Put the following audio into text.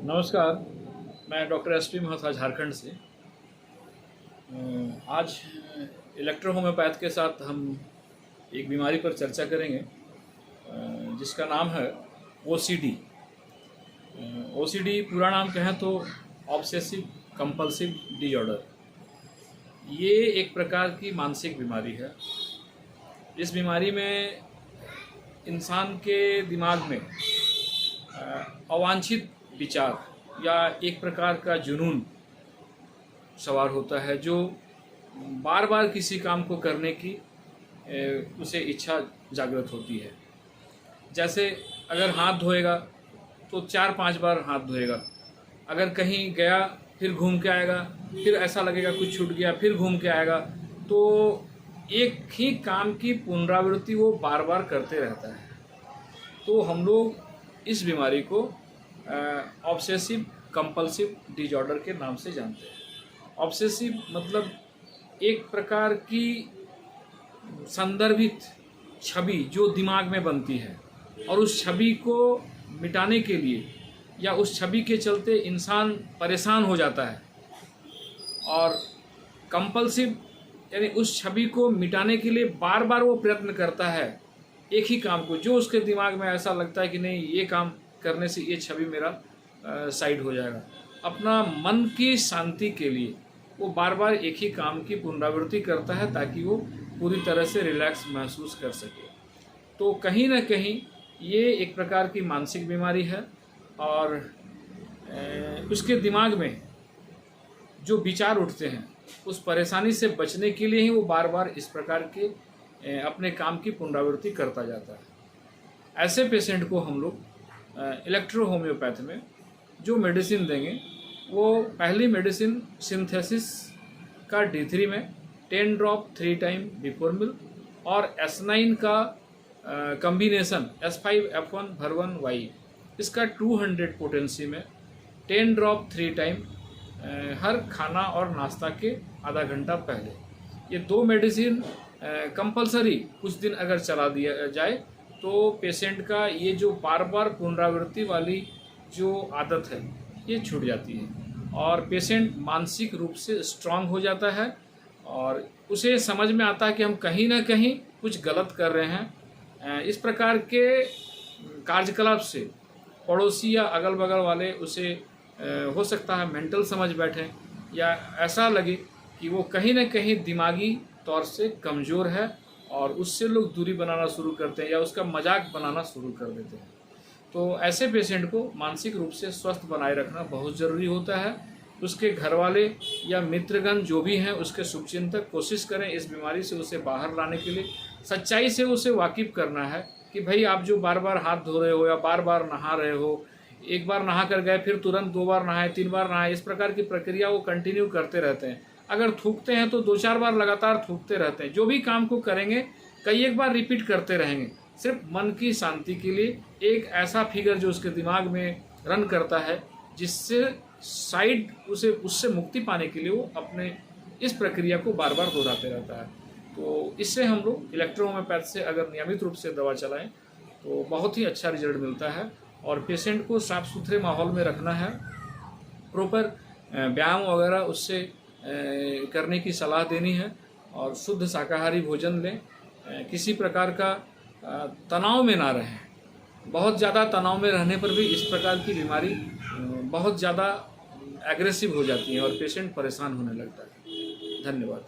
नमस्कार, मैं doctor SP Mahatha Jharkhand से। आज इलेक्ट्रो होम्योपैथ के साथ हम एक बीमारी पर चर्चा करेंगे जिसका नाम है ओसीडी। ओसीडी पूरा नाम कहें तो ऑब्सेसिव कंपल्सिव डिसऑर्डर। ये एक प्रकार की मानसिक बीमारी है। इस बीमारी में इंसान के दिमाग में अवांछित विचार या एक प्रकार का जुनून सवार होता है, जो बार बार किसी काम को करने की उसे इच्छा जागृत होती है। जैसे अगर हाथ धोएगा तो 4-5 बार हाथ धोएगा, अगर कहीं गया फिर घूम के आएगा, फिर ऐसा लगेगा कुछ छूट गया, फिर घूम के आएगा। तो एक ही काम की पुनरावृत्ति वो बार बार करते रहता है। तो हम लोग इस बीमारी को ऑब्सेसिव कंपल्सिव डिसऑर्डर के नाम से जानते हैं। ऑब्सेसिव मतलब एक प्रकार की संदर्भित छवि जो दिमाग में बनती है और उस छवि को मिटाने के लिए या उस छवि के चलते इंसान परेशान हो जाता है। और कंपल्सिव यानी उस छवि को मिटाने के लिए बार बार वो प्रयत्न करता है एक ही काम को, जो उसके दिमाग में ऐसा लगता है कि नहीं, ये काम करने से ये छवि मेरा साइड हो जाएगा। अपना मन की शांति के लिए वो बार बार एक ही काम की पुनरावृत्ति करता है ताकि वो पूरी तरह से रिलैक्स महसूस कर सके। तो कहीं ना कहीं ये एक प्रकार की मानसिक बीमारी है और उसके दिमाग में जो विचार उठते हैं उस परेशानी से बचने के लिए ही वो बार बार इस प्रकार के अपने काम की पुनरावृत्ति करता जाता है। ऐसे पेशेंट को हम लोग इलेक्ट्रो होम्योपैथ में जो मेडिसिन देंगे वो पहली मेडिसिन सिंथेसिस का D3 में 10 ड्रॉप 3 टाइम बिफोर मील और S9 का कॉम्बिनेशन S5F1 भर1 Y, इसका 200 पोटेंसी में 10 ड्रॉप 3 टाइम हर खाना और नाश्ता के आधा घंटा पहले। ये दो मेडिसिन कंपलसरी कुछ दिन अगर चला दिया जाए तो पेशेंट का ये जो बार बार पुनरावृत्ति वाली जो आदत है ये छूट जाती है और पेशेंट मानसिक रूप से स्ट्रांग हो जाता है और उसे समझ में आता है कि हम कहीं ना कहीं कुछ गलत कर रहे हैं। इस प्रकार के कार्यकलाप से पड़ोसी या अगल बगल वाले उसे हो सकता है मेंटल समझ बैठें या ऐसा लगे कि वो कहीं ना कहीं दिमागी तौर से कमज़ोर है और उससे लोग दूरी बनाना शुरू करते हैं या उसका मजाक बनाना शुरू कर देते हैं। तो ऐसे पेशेंट को मानसिक रूप से स्वस्थ बनाए रखना बहुत ज़रूरी होता है। उसके घर वाले या मित्रगण जो भी हैं उसके शुभचिंतक कोशिश करें इस बीमारी से उसे बाहर लाने के लिए। सच्चाई से उसे वाकिफ़ करना है कि भाई आप जो बार बार हाथ धो रहे हो या बार बार नहा रहे हो, एक बार नहा कर गए फिर तुरंत 2 बार नहाए 3 बार नहाए, इस प्रकार की प्रक्रिया वो कंटिन्यू करते रहते हैं। अगर थूकते हैं तो 2-4 बार लगातार थूकते रहते हैं। जो भी काम को करेंगे कई एक बार रिपीट करते रहेंगे, सिर्फ मन की शांति के लिए एक ऐसा फिगर जो उसके दिमाग में रन करता है जिससे साइड उससे मुक्ति पाने के लिए वो अपने इस प्रक्रिया को बार बार दोहराते रहता है। तो इससे हम लोग इलेक्ट्रो होम्योपैथ से अगर नियमित रूप से दवा चलाएं तो बहुत ही अच्छा रिजल्ट मिलता है। और पेशेंट को साफ़ सुथरे माहौल में रखना है, प्रॉपर व्यायाम वगैरह उससे करने की सलाह देनी है और शुद्ध शाकाहारी भोजन लें। किसी प्रकार का तनाव में ना रहें। बहुत ज़्यादा तनाव में रहने पर भी इस प्रकार की बीमारी बहुत ज़्यादा एग्रेसिव हो जाती है और पेशेंट परेशान होने लगता है। धन्यवाद।